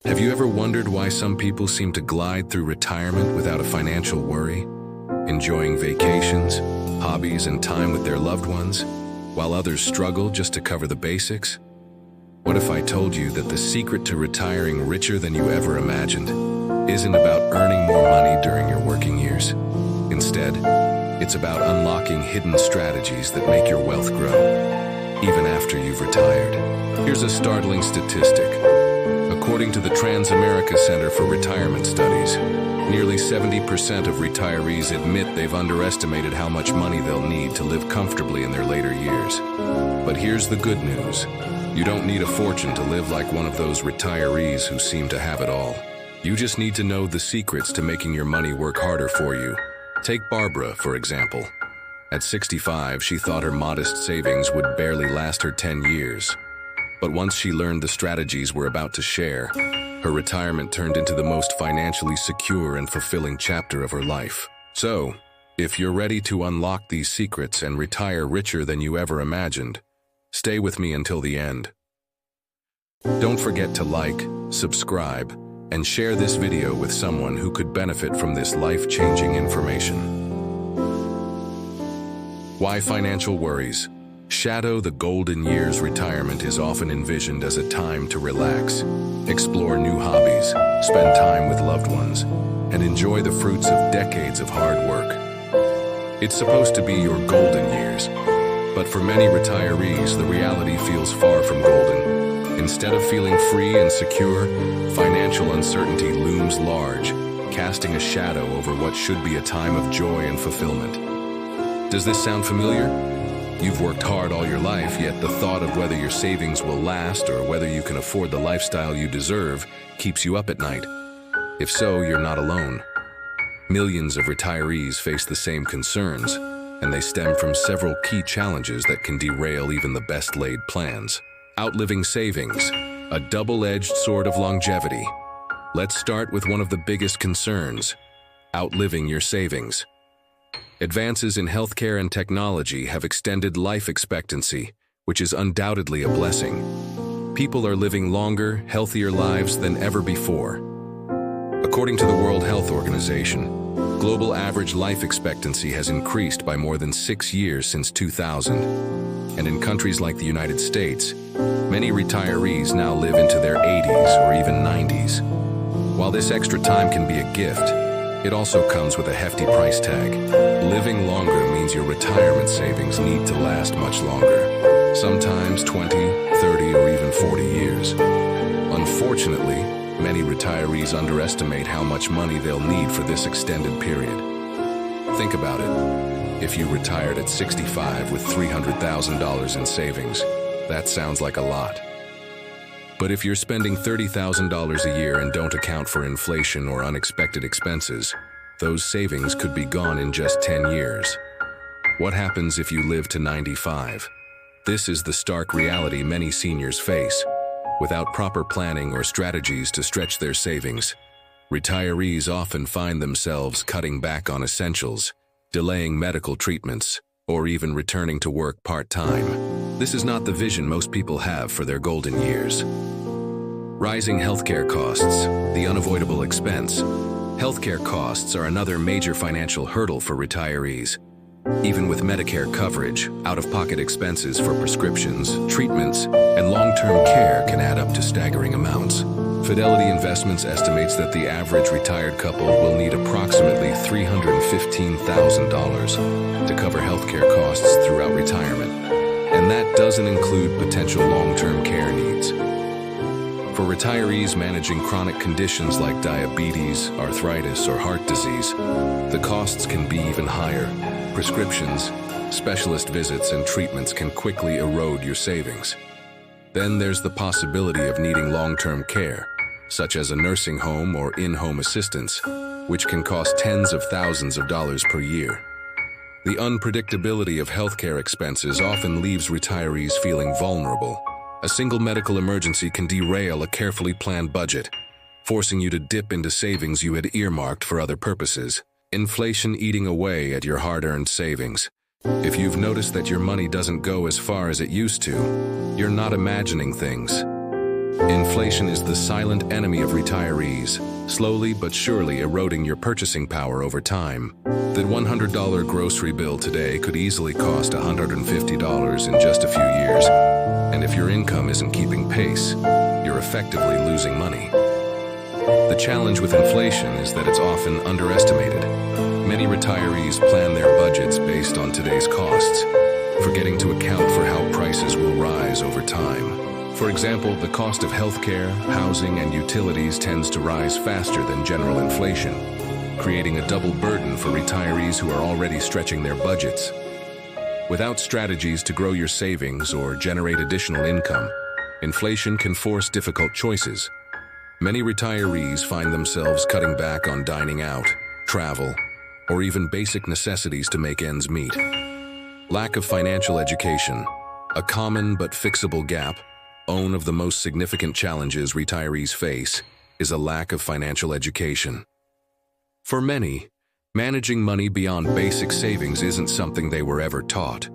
Have you ever wondered why some people seem to glide through retirement without a financial worry, enjoying vacations, hobbies, and time with their loved ones, while others struggle just to cover the basics? What if I told you that the secret to retiring richer than you ever imagined isn't about earning more money during your working years? Instead, it's about unlocking hidden strategies that make your wealth grow, even after you've retired. Here's a startling statistic. According to the Transamerica Center for Retirement Studies, nearly 70% of retirees admit they've underestimated how much money they'll need to live comfortably in their later years. But here's the good news. You don't need a fortune to live like one of those retirees who seem to have it all. You just need to know the secrets to making your money work harder for you. Take Barbara, for example. At 65, she thought her modest savings would barely last her 10 years. But once she learned the strategies we're about to share, her retirement turned into the most financially secure and fulfilling chapter of her life. So, if you're ready to unlock these secrets and retire richer than you ever imagined, stay with me until the end. Don't forget to like, subscribe, and share this video with someone who could benefit from this life-changing information. Why financial worries? Shadow the golden years. Retirement is often envisioned as a time to relax, explore new hobbies, spend time with loved ones, and enjoy the fruits of decades of hard work. It's supposed to be your golden years, but for many retirees, the reality feels far from golden. Instead of feeling free and secure, financial uncertainty looms large, casting a shadow over what should be a time of joy and fulfillment. Does this sound familiar? You've worked hard all your life, yet the thought of whether your savings will last or whether you can afford the lifestyle you deserve keeps you up at night. If so, you're not alone. Millions of retirees face the same concerns, and they stem from several key challenges that can derail even the best-laid plans. Outliving savings, a double-edged sword of longevity. Let's start with one of the biggest concerns: outliving your savings. Advances in healthcare and technology have extended life expectancy, which is undoubtedly a blessing. People are living longer, healthier lives than ever before. According to the World Health Organization, global average life expectancy has increased by more than 6 years since 2000. And in countries like the United States, many retirees now live into their 80s or even 90s. While this extra time can be a gift, it also comes with a hefty price tag. Living longer means your retirement savings need to last much longer, sometimes 20, 30, or even 40 years. Unfortunately, many retirees underestimate how much money they'll need for this extended period. Think about it. If you retired at 65 with $300,000 in savings, that sounds like a lot. But if you're spending $30,000 a year and don't account for inflation or unexpected expenses, those savings could be gone in just 10 years. What happens if you live to 95? This is the stark reality many seniors face. Without proper planning or strategies to stretch their savings, retirees often find themselves cutting back on essentials, delaying medical treatments, or even returning to work part-time. This is not the vision most people have for their golden years. Rising healthcare costs, the unavoidable expense. Healthcare costs are another major financial hurdle for retirees. Even with Medicare coverage, out-of-pocket expenses for prescriptions, treatments, and long-term care can add up to staggering amounts. Fidelity Investments estimates that the average retired couple will need approximately $315,000 to cover healthcare costs throughout retirement, and that doesn't include potential long-term care needs. For retirees managing chronic conditions like diabetes, arthritis, or heart disease, the costs can be even higher. Prescriptions, specialist visits, and treatments can quickly erode your savings. Then there's the possibility of needing long-term care, such as a nursing home or in-home assistance, which can cost tens of thousands of dollars per year. The unpredictability of healthcare expenses often leaves retirees feeling vulnerable. A single medical emergency can derail a carefully planned budget, forcing you to dip into savings you had earmarked for other purposes. Inflation eating away at your hard-earned savings. If you've noticed that your money doesn't go as far as it used to, you're not imagining things. Inflation is the silent enemy of retirees, slowly but surely eroding your purchasing power over time. That $100 grocery bill today could easily cost $150 in just a few years, and if your income isn't keeping pace, you're effectively losing money. The challenge with inflation is that it's often underestimated. Many retirees plan their budgets based on today's costs, forgetting to account for how prices will rise over time. For example, the cost of healthcare, housing, and utilities tends to rise faster than general inflation, creating a double burden for retirees who are already stretching their budgets. Without strategies to grow your savings or generate additional income, inflation can force difficult choices. Many retirees find themselves cutting back on dining out, travel, or even basic necessities to make ends meet. Lack of financial education, a common but fixable gap, one of the most significant challenges retirees face is a lack of financial education. For many, managing money beyond basic savings isn't something they were ever taught.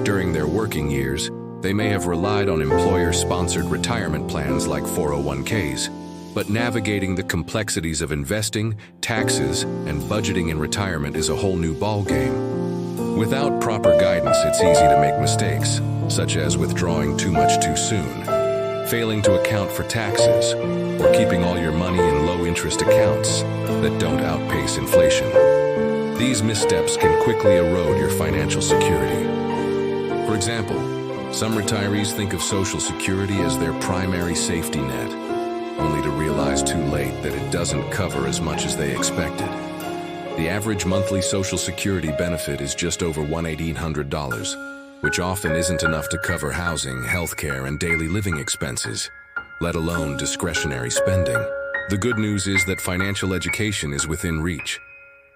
During their working years, they may have relied on employer-sponsored retirement plans like 401ks, but navigating the complexities of investing, taxes, and budgeting in retirement is a whole new ballgame. Without proper guidance, it's easy to make mistakes, such as withdrawing too much too soon, failing to account for taxes, or keeping all your money in low-interest accounts that don't outpace inflation. These missteps can quickly erode your financial security. For example, some retirees think of Social Security as their primary safety net, only to realize too late that it doesn't cover as much as they expected. The average monthly Social Security benefit is just over $1,800, which often isn't enough to cover housing, healthcare, and daily living expenses, let alone discretionary spending. The good news is that financial education is within reach.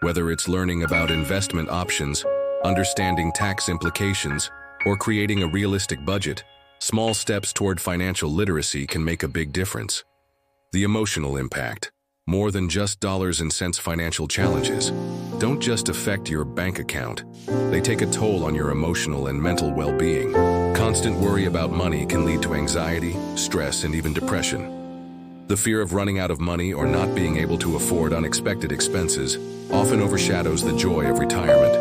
Whether it's learning about investment options, understanding tax implications, or creating a realistic budget, small steps toward financial literacy can make a big difference. The emotional impact. More than just dollars and cents, financial challenges don't just affect your bank account. They take a toll on your emotional and mental well-being. Constant worry about money can lead to anxiety, stress, and even depression. The fear of running out of money or not being able to afford unexpected expenses often overshadows the joy of retirement.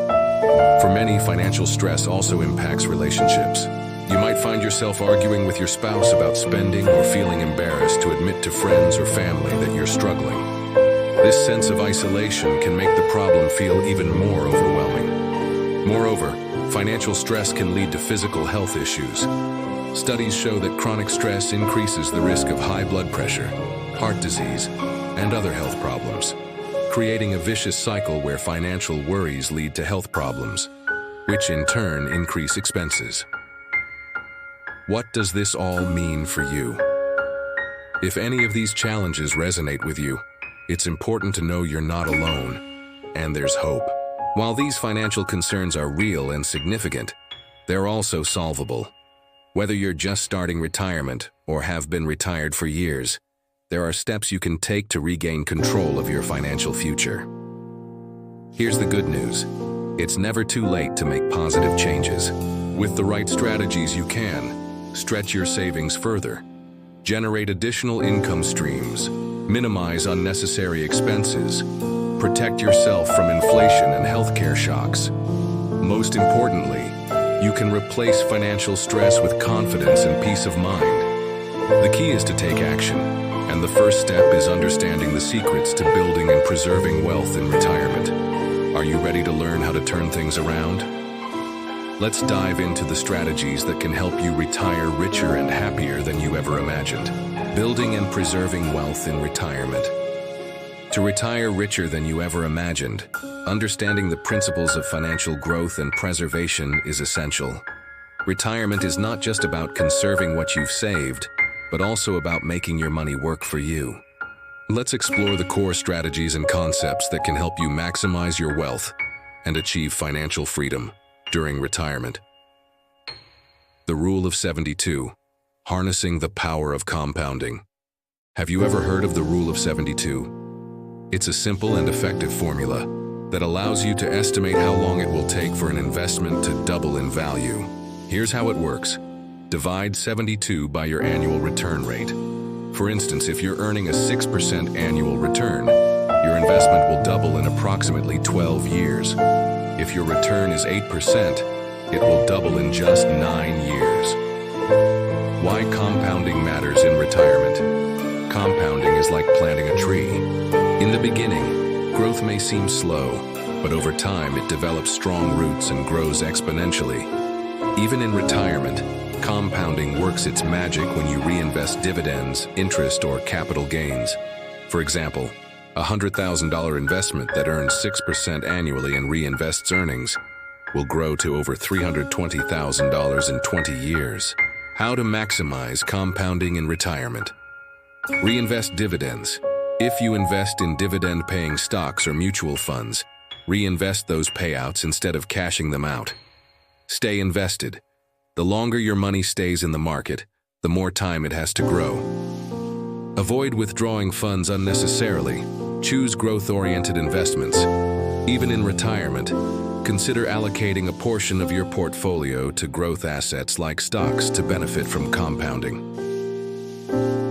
For many, financial stress also impacts relationships. You might find yourself arguing with your spouse about spending or feeling embarrassed to admit to friends or family that you're struggling. This sense of isolation can make the problem feel even more overwhelming. Moreover, financial stress can lead to physical health issues. Studies show that chronic stress increases the risk of high blood pressure, heart disease, and other health problems, creating a vicious cycle where financial worries lead to health problems, which in turn increase expenses. What does this all mean for you? If any of these challenges resonate with you, it's important to know you're not alone, and there's hope. While these financial concerns are real and significant, they're also solvable. Whether you're just starting retirement or have been retired for years, there are steps you can take to regain control of your financial future. Here's the good news. It's never too late to make positive changes. With the right strategies, you can stretch your savings further, generate additional income streams, minimize unnecessary expenses, protect yourself from inflation and healthcare shocks. Most importantly, you can replace financial stress with confidence and peace of mind. The key is to take action, and the first step is understanding the secrets to building and preserving wealth in retirement. Are you ready to learn how to turn things around? Let's dive into the strategies that can help you retire richer and happier than you ever imagined. Building and preserving wealth in retirement. To retire richer than you ever imagined, understanding the principles of financial growth and preservation is essential. Retirement is not just about conserving what you've saved, but also about making your money work for you. Let's explore the core strategies and concepts that can help you maximize your wealth and achieve financial freedom during retirement. The Rule of 72. Harnessing the power of compounding. Have you ever heard of the Rule of 72? It's a simple and effective formula that allows you to estimate how long it will take for an investment to double in value. Here's how it works. Divide 72 by your annual return rate. For instance, if you're earning a 6% annual return, your investment will double in approximately 12 years. If your return is 8%, it will double in just 9 years. Why compounding matters in retirement. Compounding is like planting a tree. In the beginning, growth may seem slow, but over time it develops strong roots and grows exponentially. Even in retirement, compounding works its magic when you reinvest dividends, interest, or capital gains. For example, a $100,000 investment that earns 6% annually and reinvests earnings will grow to over $320,000 in 20 years. How to maximize compounding in retirement. Reinvest dividends. If you invest in dividend-paying stocks or mutual funds, reinvest those payouts instead of cashing them out. Stay invested. The longer your money stays in the market, the more time it has to grow. Avoid withdrawing funds unnecessarily. Choose growth-oriented investments. Even in retirement, consider allocating a portion of your portfolio to growth assets like stocks to benefit from compounding.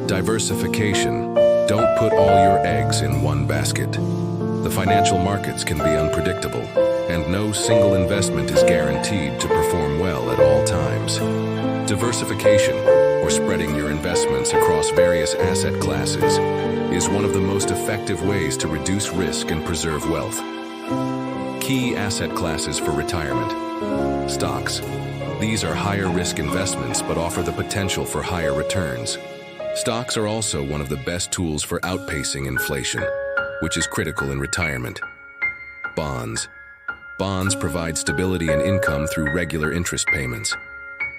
Diversification. Don't put all your eggs in one basket. The financial markets can be unpredictable, and no single investment is guaranteed to perform well at all times. Diversification, or spreading your investments across various asset classes, is one of the most effective ways to reduce risk and preserve wealth. Key asset classes for retirement. Stocks. These are higher risk investments but offer the potential for higher returns. Stocks are also one of the best tools for outpacing inflation, which is critical in retirement. Bonds. Bonds provide stability and income through regular interest payments.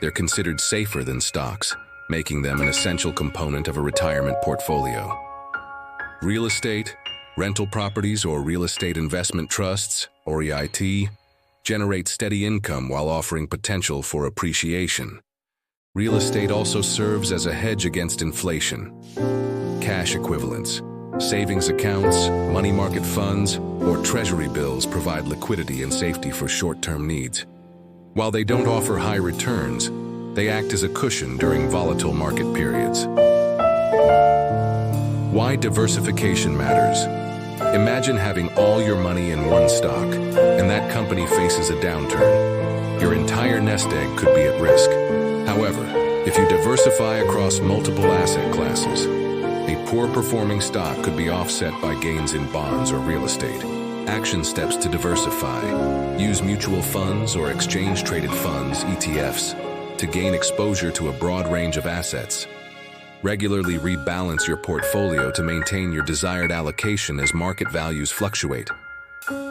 They're considered safer than stocks, making them an essential component of a retirement portfolio. Real estate, rental properties, or real estate investment trusts, or REIT, generate steady income while offering potential for appreciation. Real estate also serves as a hedge against inflation. Cash equivalents. Savings accounts, money market funds, or treasury bills provide liquidity and safety for short-term needs. While they don't offer high returns, they act as a cushion during volatile market periods. Why diversification matters. Imagine having all your money in one stock, and that company faces a downturn. Your entire nest egg could be at risk. However, if you diversify across multiple asset classes, a poor-performing stock could be offset by gains in bonds or real estate. Action steps to diversify. Use mutual funds or exchange-traded funds, ETFs, to gain exposure to a broad range of assets. Regularly rebalance your portfolio to maintain your desired allocation as market values fluctuate.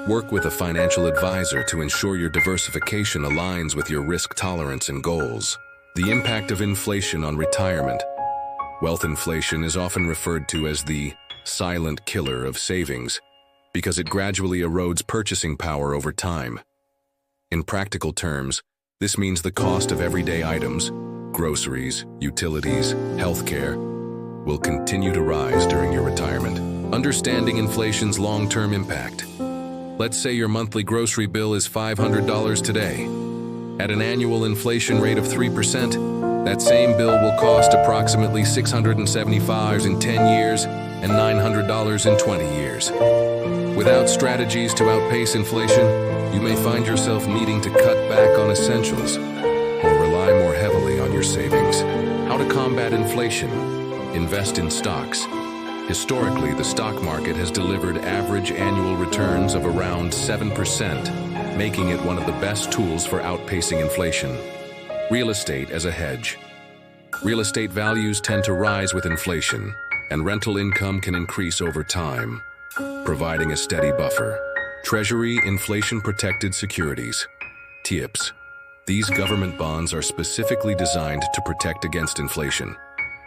Work with a financial advisor to ensure your diversification aligns with your risk tolerance and goals. The impact of inflation on retirement. Wealth inflation is often referred to as the silent killer of savings because it gradually erodes purchasing power over time. In practical terms, this means the cost of everyday items, groceries, utilities, healthcare, will continue to rise during your retirement. Understanding inflation's long-term impact. Let's say your monthly grocery bill is $500 today. At an annual inflation rate of 3%, that same bill will cost approximately $675 in 10 years and $900 in 20 years. Without strategies to outpace inflation, you may find yourself needing to cut back on essentials or rely more heavily on your savings. How to combat inflation? Invest in stocks. Historically, the stock market has delivered average annual returns of around 7%, making it one of the best tools for outpacing inflation. Real estate as a hedge. Real estate values tend to rise with inflation, and rental income can increase over time, providing a steady buffer. Treasury inflation-protected securities. TIPS. These government bonds are specifically designed to protect against inflation.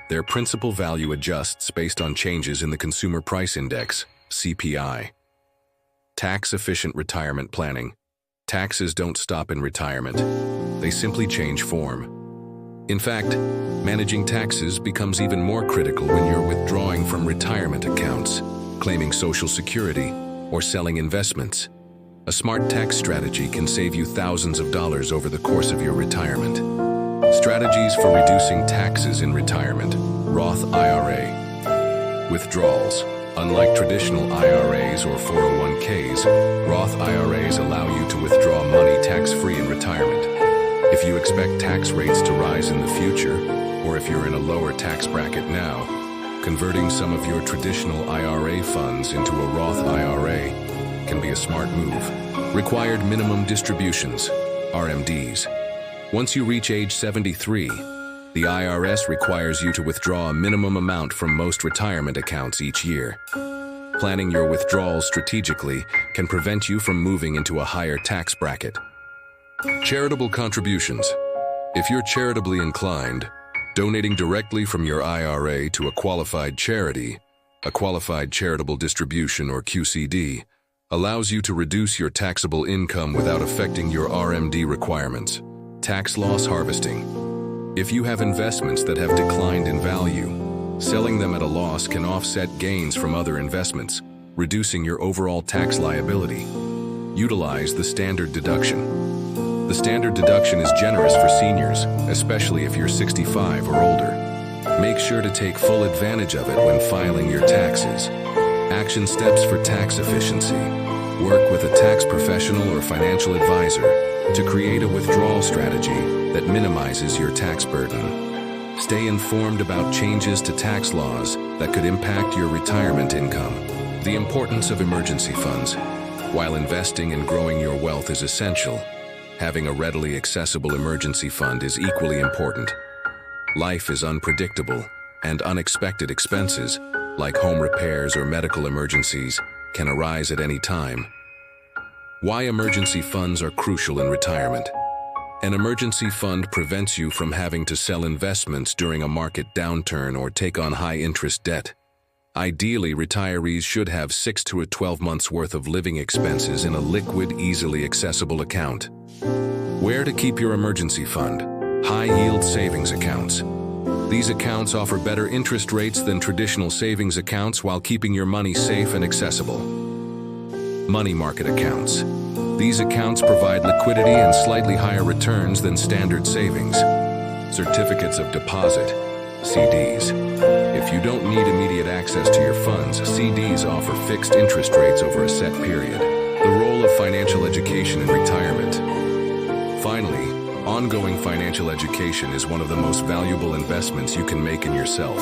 Their principal value adjusts based on changes in the Consumer Price Index, CPI. Tax-efficient retirement planning. Taxes don't stop in retirement. They simply change form. In fact, managing taxes becomes even more critical when you're withdrawing from retirement accounts, claiming Social Security, or selling investments. A smart tax strategy can save you thousands of dollars over the course of your retirement. Strategies for reducing taxes in retirement. Roth IRA. Withdrawals. Unlike traditional IRAs or 401ks, Roth IRAs allow you to withdraw money tax-free in retirement. If you expect tax rates to rise in the future, or if you're in a lower tax bracket now, converting some of your traditional IRA funds into a Roth IRA can be a smart move. Required minimum distributions, RMDs. Once you reach age 73, the IRS requires you to withdraw a minimum amount from most retirement accounts each year. Planning your withdrawals strategically can prevent you from moving into a higher tax bracket. Charitable contributions. If you're charitably inclined, donating directly from your IRA to a qualified charity, a qualified charitable distribution or QCD, allows you to reduce your taxable income without affecting your RMD requirements. Tax loss harvesting. If you have investments that have declined in value, selling them at a loss can offset gains from other investments, reducing your overall tax liability. Utilize the standard deduction. The standard deduction is generous for seniors, especially if you're 65 or older. Make sure to take full advantage of it when filing your taxes. Action steps for tax efficiency. Work with a tax professional or financial advisor to create a withdrawal strategy that minimizes your tax burden. Stay informed about changes to tax laws that could impact your retirement income. The importance of emergency funds. While investing and growing your wealth is essential, having a readily accessible emergency fund is equally important. Life is unpredictable, and unexpected expenses, like home repairs or medical emergencies, can arise at any time. Why emergency funds are crucial in retirement. An emergency fund prevents you from having to sell investments during a market downturn or take on high-interest debt. Ideally, retirees should have 6 to 12 months' worth of living expenses in a liquid, easily accessible account. Where to keep your emergency fund? High-yield savings accounts. These accounts offer better interest rates than traditional savings accounts while keeping your money safe and accessible. Money market accounts. These accounts provide liquidity and slightly higher returns than standard savings. Certificates of deposit, CDs. If you don't need immediate access to your funds, CDs offer fixed interest rates over a set period. The role of financial education in retirement. Finally, ongoing financial education is one of the most valuable investments you can make in yourself.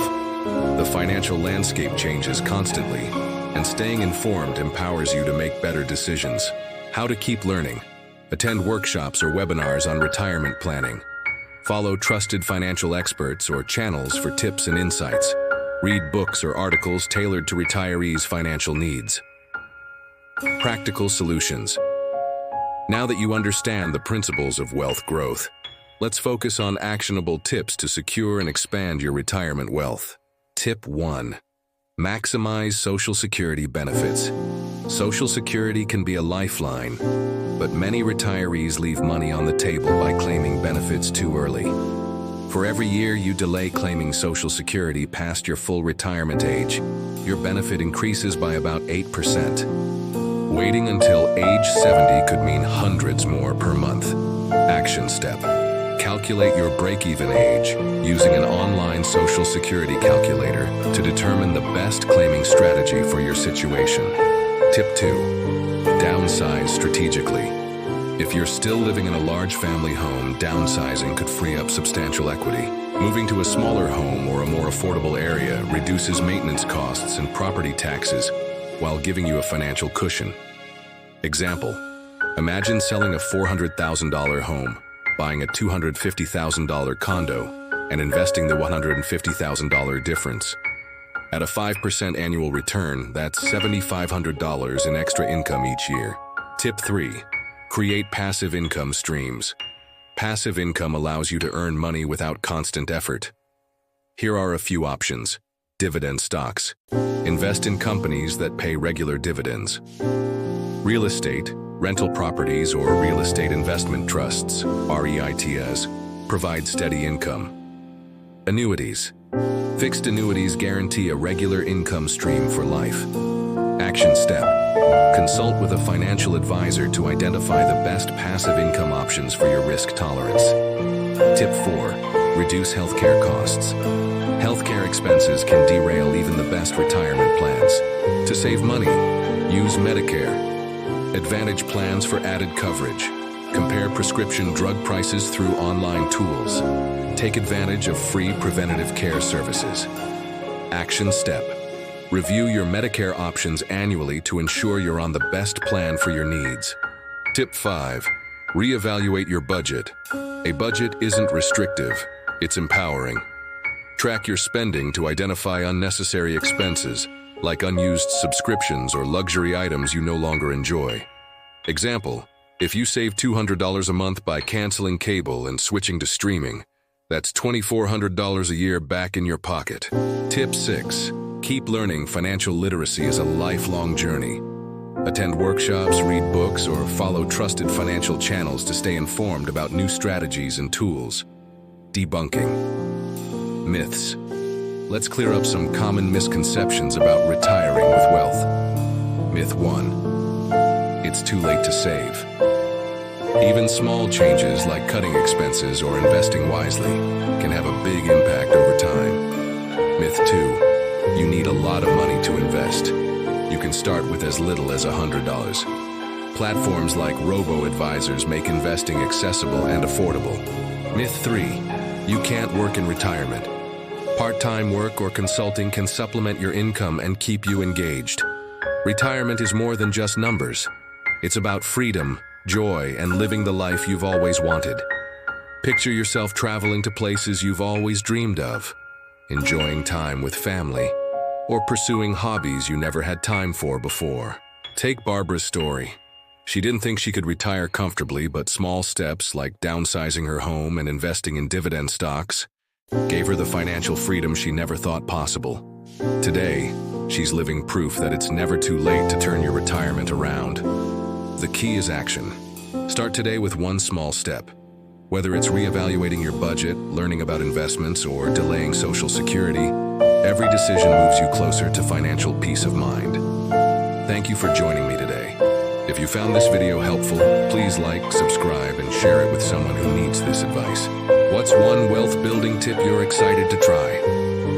The financial landscape changes constantly, and staying informed empowers you to make better decisions. How to keep learning. Attend workshops or webinars on retirement planning. Follow trusted financial experts or channels for tips and insights. Read books or articles tailored to retirees' financial needs. Practical solutions. Now that you understand the principles of wealth growth, let's focus on actionable tips to secure and expand your retirement wealth. Tip 1. Maximize Social Security benefits. Social Security can be a lifeline, but many retirees leave money on the table by claiming benefits too early. For every year you delay claiming Social Security past your full retirement age, your benefit increases by about 8%. Waiting until age 70 could mean hundreds more per month. Action step. Calculate your break-even age using an online Social Security calculator to determine the best claiming strategy for your situation. Tip 2. Downsize strategically. If you're still living in a large family home, downsizing could free up substantial equity. Moving to a smaller home or a more affordable area reduces maintenance costs and property taxes while giving you a financial cushion. Example: imagine selling a $400,000 home, buying a $250,000 condo, and investing the $150,000 difference. At a 5% annual return, that's $7,500 in extra income each year. Tip 3. Create passive income streams. Passive income allows you to earn money without constant effort. Here are a few options. Dividend stocks. Invest in companies that pay regular dividends. Real estate, rental properties or real estate investment trusts, REITs, provide steady income. Annuities. Fixed annuities guarantee a regular income stream for life. Action step. Consult with a financial advisor to identify the best passive income options for your risk tolerance. Tip 4. Reduce healthcare costs. Healthcare expenses can derail even the best retirement plans. To save money, use Medicare. Advantage plans for added coverage. Compare prescription drug prices through online tools. Take advantage of free preventative care services. Action step. Review your Medicare options annually to ensure you're on the best plan for your needs. Tip 5. Reevaluate your budget. A budget isn't restrictive, it's empowering. Track your spending to identify unnecessary expenses, like unused subscriptions or luxury items you no longer enjoy. Example, if you save $200 a month by canceling cable and switching to streaming, that's $2,400 a year back in your pocket. Tip 6. Keep learning. Financial literacy is a lifelong journey. Attend workshops, read books, or follow trusted financial channels to stay informed about new strategies and tools. Debunking myths. Let's clear up some common misconceptions about retiring with wealth. Myth 1. It's too late to save. Even small changes like cutting expenses or investing wisely can have a big impact over time. Myth 2. You need a lot of money to invest. You can start with as little as $100. Platforms like robo-advisors make investing accessible and affordable. Myth 3. You can't work in retirement. Part-time work or consulting can supplement your income and keep you engaged. Retirement is more than just numbers. It's about freedom, joy, and living the life you've always wanted. Picture yourself traveling to places you've always dreamed of, enjoying time with family, or pursuing hobbies you never had time for before. Take Barbara's story. She didn't think she could retire comfortably, but small steps like downsizing her home and investing in dividend stocks gave her the financial freedom she never thought possible. Today, she's living proof that it's never too late to turn your retirement around. The key is action. Start today with one small step. Whether it's reevaluating your budget, learning about investments, or delaying Social Security, every decision moves you closer to financial peace of mind. Thank you for joining me today. If you found this video helpful, please like, subscribe, and share it with someone who needs this advice. What's one wealth-building tip you're excited to try?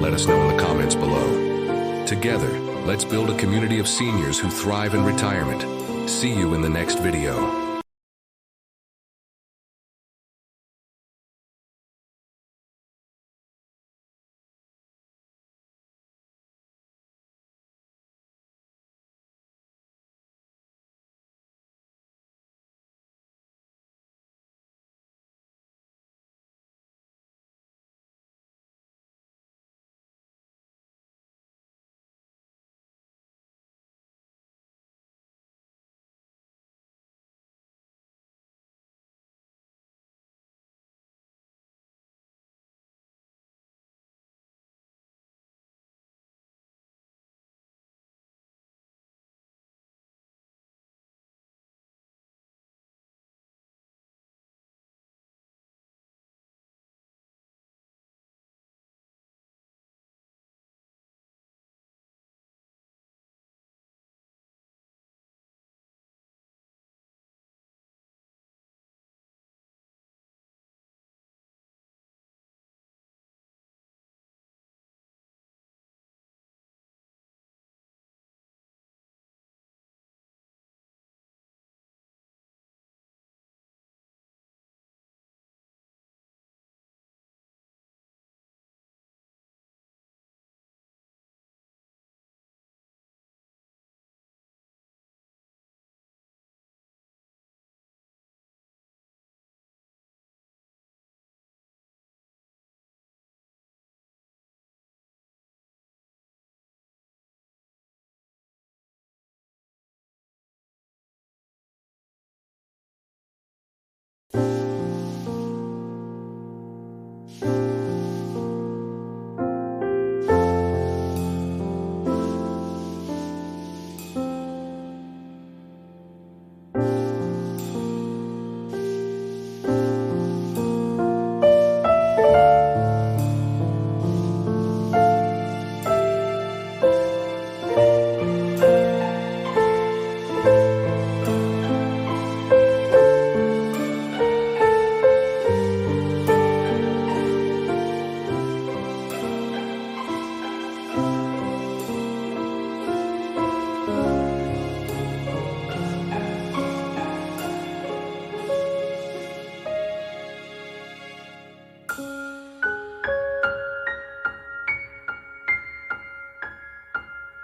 Let us know in the comments below. Together, let's build a community of seniors who thrive in retirement. See you in the next video.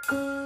you